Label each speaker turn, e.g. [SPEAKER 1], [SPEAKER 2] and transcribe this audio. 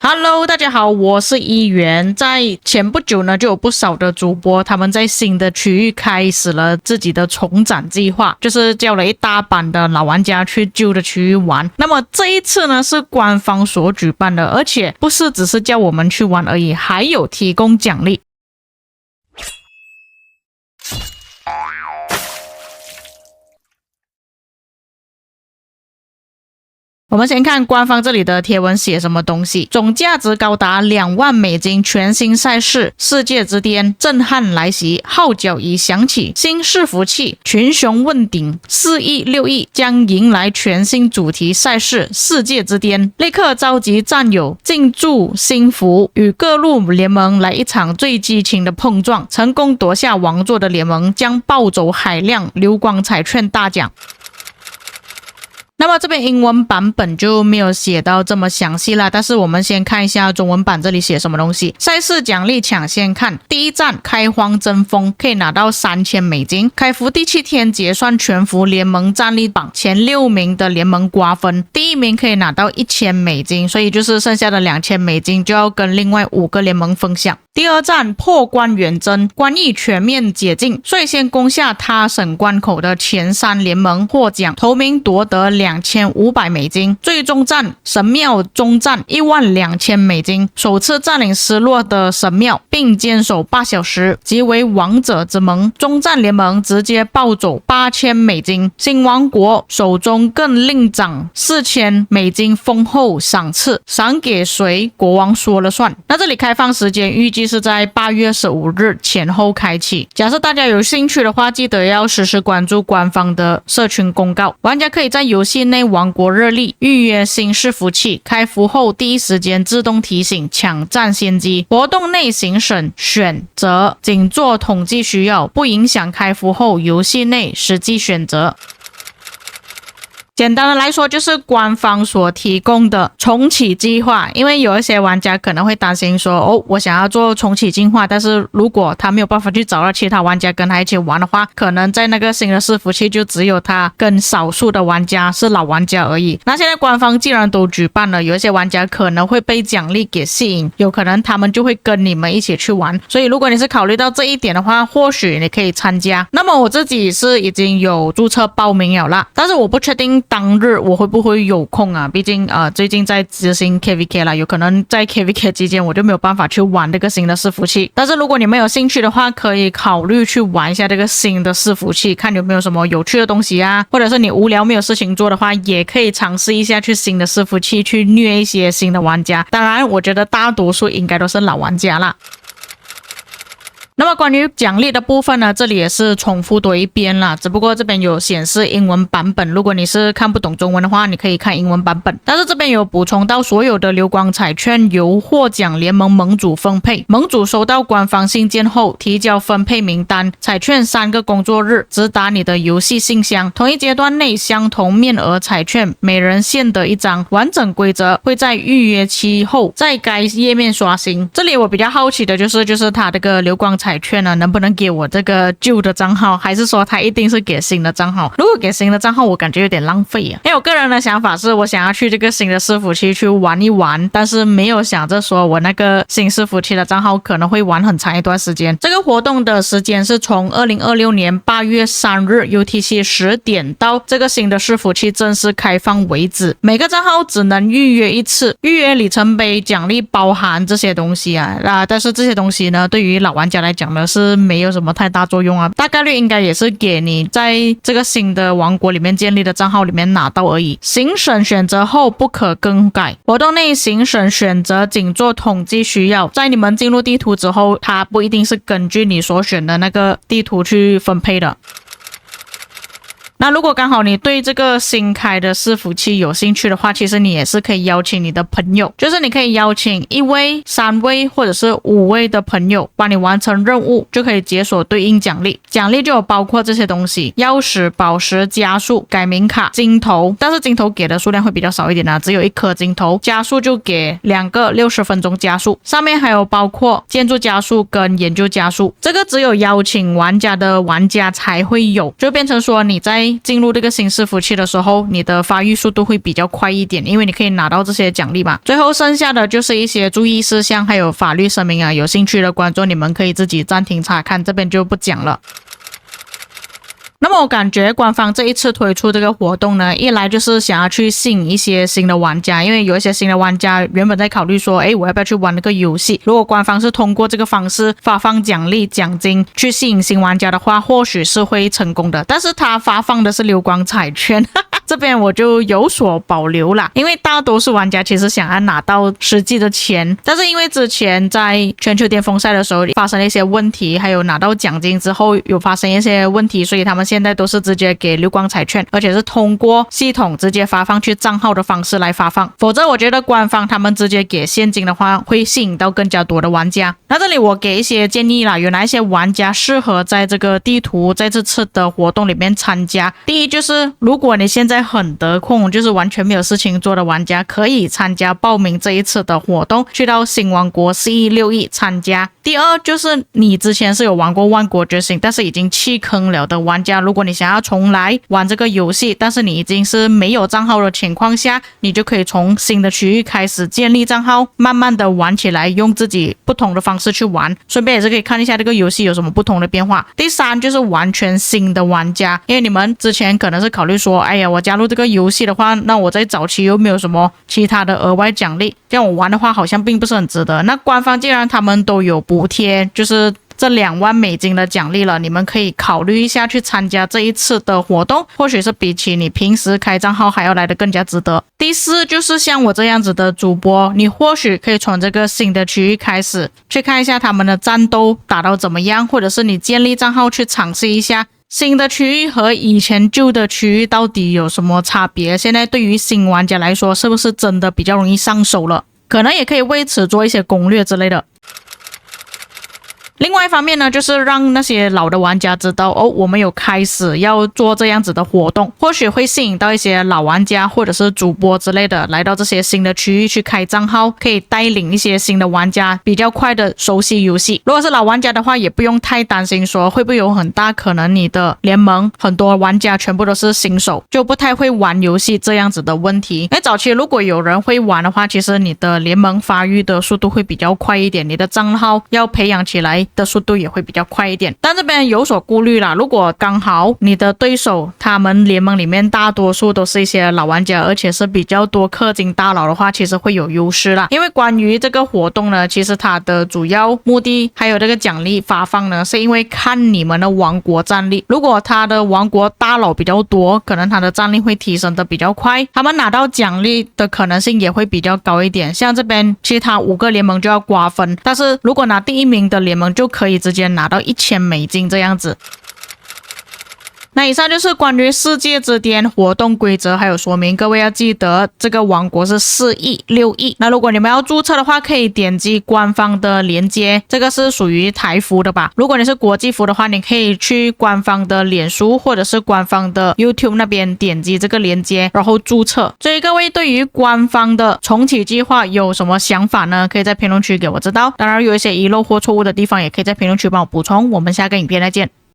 [SPEAKER 1] Hello，大家好，我是一元。在前不久呢，就有不少的主播他们在新的区域开始了自己的重展计划，就是叫了一大班的老玩家去旧的区域玩。那么这一次呢，是官方所举办的，而且不是只是叫我们去玩而已，还有提供奖励。我们先看官方这里的贴文写什么东西，总价值高达2万美金，全新赛事世界之巅震撼来袭，号角已响起，新伺服器群雄问鼎，4亿6亿将迎来全新主题赛事世界之巅，立刻召集战友进驻新服，与各路联盟来一场最激情的碰撞，成功夺下王座的联盟将抱走海量流光彩券大奖。那么这边英文版本就没有写到这么详细啦，但是我们先看一下中文版这里写什么东西。赛事奖励抢先看，第一站开荒争锋可以拿到3000美金，开服第7天结算全服联盟战力榜前6名的联盟瓜分，第1名可以拿到1000美金，所以就是剩下的2000美金就要跟另外5个联盟分享。第二站破关远征，关隘全面解禁，率先攻下他省关口的前3联盟获奖，头名夺得2500美金，最终战神庙终战12000美金，首次占领失落的神庙并坚守8小时，即为王者之盟。终战联盟直接抱走8000美金，新王国手中更另涨4000美金丰厚赏赐，赏给谁国王说了算。那这里开放时间预计是在8月15日前后开启，假设大家有兴趣的话，记得要时时关注官方的社群公告。玩家可以在游戏内王国热力预约新伺服器，开服后第一时间自动提醒抢占先机，活动内行省选择仅做统计需要，不影响开服后游戏内实际选择。简单的来说，就是官方所提供的重启计划。因为有一些玩家可能会担心说，我想要做重启计划，但是如果他没有办法去找到其他玩家跟他一起玩的话，可能在那个新的伺服器就只有他跟少数的玩家是老玩家而已。那现在官方既然都举办了，有一些玩家可能会被奖励给吸引，有可能他们就会跟你们一起去玩。所以如果你是考虑到这一点的话，或许你可以参加。那么我自己是已经有注册报名了啦，但是我不确定当日我会不会有空啊？毕竟最近在执行 KVK 啦，有可能在 KVK 期间我就没有办法去玩这个新的伺服器。但是如果你们有兴趣的话，可以考虑去玩一下这个新的伺服器，看有没有什么有趣的东西啊，或者是你无聊没有事情做的话，也可以尝试一下去新的伺服器去虐一些新的玩家。当然，我觉得大多数应该都是老玩家啦。那么关于奖励的部分呢，这里也是重复多一遍啦，只不过这边有显示英文版本，如果你是看不懂中文的话，你可以看英文版本。但是这边有补充到，所有的流光彩券由获奖联盟盟主分配，盟主收到官方信件后提交分配名单，彩券3个工作日直达你的游戏信箱，同一阶段内相同面额彩券每人限得1张，完整规则会在预约期后在该页面刷新。这里我比较好奇的就是它这个流光彩券呢，能不能给我这个旧的账号，还是说它一定是给新的账号？如果给新的账号，我感觉有点浪费啊。因为我个人的想法是，我想要去这个新的伺服器去玩一玩，但是没有想着说我那个新伺服器的账号可能会玩很长一段时间。这个活动的时间是从2026年8月3日 UTC 10点到这个新的伺服器正式开放为止，每个账号只能预约1次，预约里程碑奖励包含这些东西啊，但是这些东西呢，对于老玩家来讲呢是没有什么太大作用啊，大概率应该也是给你在这个新的王国里面建立的账号里面拿到而已。行省选择后不可更改，活动内行省选择仅做统计需要，在你们进入地图之后，它不一定是根据你所选的那个地图去分配的。那如果刚好你对这个新开的伺服器有兴趣的话，其实你也是可以邀请你的朋友，就是你可以邀请1位、3位或者是5位的朋友帮你完成任务，就可以解锁对应奖励。奖励就有包括这些东西：钥匙、宝石、加速、改名卡、金头，但是金头给的数量会比较少一点啊，只有1颗金头。加速就给2个60分钟加速，上面还有包括建筑加速跟研究加速，这个只有邀请玩家的玩家才会有，就变成说你在在进入这个新伺服器的时候，你的发育速度会比较快一点，因为你可以拿到这些奖励嘛。最后剩下的就是一些注意事项还有法律声明啊，有兴趣的观众你们可以自己暂停查看，这边就不讲了。那么我感觉官方这一次推出这个活动呢，一来就是想要去吸引一些新的玩家，因为有一些新的玩家原本在考虑说，我要不要去玩那个游戏？如果官方是通过这个方式发放奖励奖金去吸引新玩家的话，或许是会成功的。但是他发放的是流光彩券这边我就有所保留啦，因为大多数玩家其实想要拿到实际的钱，但是因为之前在全球巅峰赛的时候发生了一些问题，还有拿到奖金之后有发生一些问题，所以他们现在都是直接给流光彩券，而且是通过系统直接发放去账号的方式来发放，否则我觉得官方他们直接给现金的话会吸引到更加多的玩家。那这里我给一些建议啦，有哪一些玩家适合在这个地图在这次的活动里面参加。第一就是如果你现在很得空，就是完全没有事情做的玩家，可以参加报名这一次的活动，去到新王国4E6E参加。第二就是你之前是有玩过万国觉醒但是已经弃坑了的玩家，如果你想要重来玩这个游戏，但是你已经是没有账号的情况下，你就可以从新的区域开始建立账号，慢慢的玩起来，用自己不同的方式去玩，顺便也是可以看一下这个游戏有什么不同的变化。第三就是完全新的玩家，因为你们之前可能是考虑说，我加入这个游戏的话，那我在早期又没有什么其他的额外奖励，这样我玩的话好像并不是很值得。那官方既然他们都有补贴，就是这2万美金的奖励了，你们可以考虑一下去参加这一次的活动，或许是比起你平时开账号还要来得更加值得。第四就是像我这样子的主播，你或许可以从这个新的区域开始去看一下他们的战斗打到怎么样，或者是你建立账号去尝试一下新的区域和以前旧的区域到底有什么差别，现在对于新玩家来说是不是真的比较容易上手了，可能也可以为此做一些攻略之类的。另外一方面呢，就是让那些老的玩家知道我们有开始要做这样子的活动，或许会吸引到一些老玩家或者是主播之类的来到这些新的区域去开账号，可以带领一些新的玩家比较快的熟悉游戏。如果是老玩家的话，也不用太担心说会不会有很大可能你的联盟很多玩家全部都是新手，就不太会玩游戏这样子的问题。早期如果有人会玩的话，其实你的联盟发育的速度会比较快一点，你的账号要培养起来的速度也会比较快一点，但这边有所顾虑啦。如果刚好你的对手他们联盟里面大多数都是一些老玩家，而且是比较多氪金大佬的话，其实会有优势啦。因为关于这个活动呢，其实它的主要目的还有这个奖励发放呢，是因为看你们的王国战力。如果他的王国大佬比较多，可能他的战力会提升的比较快，他们拿到奖励的可能性也会比较高一点。像这边其他5个联盟就要瓜分，但是如果拿第1名的联盟就可以直接拿到1000美金这样子。那以上就是关于世界之巅活动规则还有说明，各位要记得这个王国是4E6E。那如果你们要注册的话，可以点击官方的连接，这个是属于台服的吧。如果你是国际服的话，你可以去官方的脸书或者是官方的 YouTube 那边点击这个连接，然后注册。所以各位对于官方的重启计划有什么想法呢？可以在评论区给我知道。当然有一些遗漏或错误的地方，也可以在评论区帮我补充。我们下个影片再见。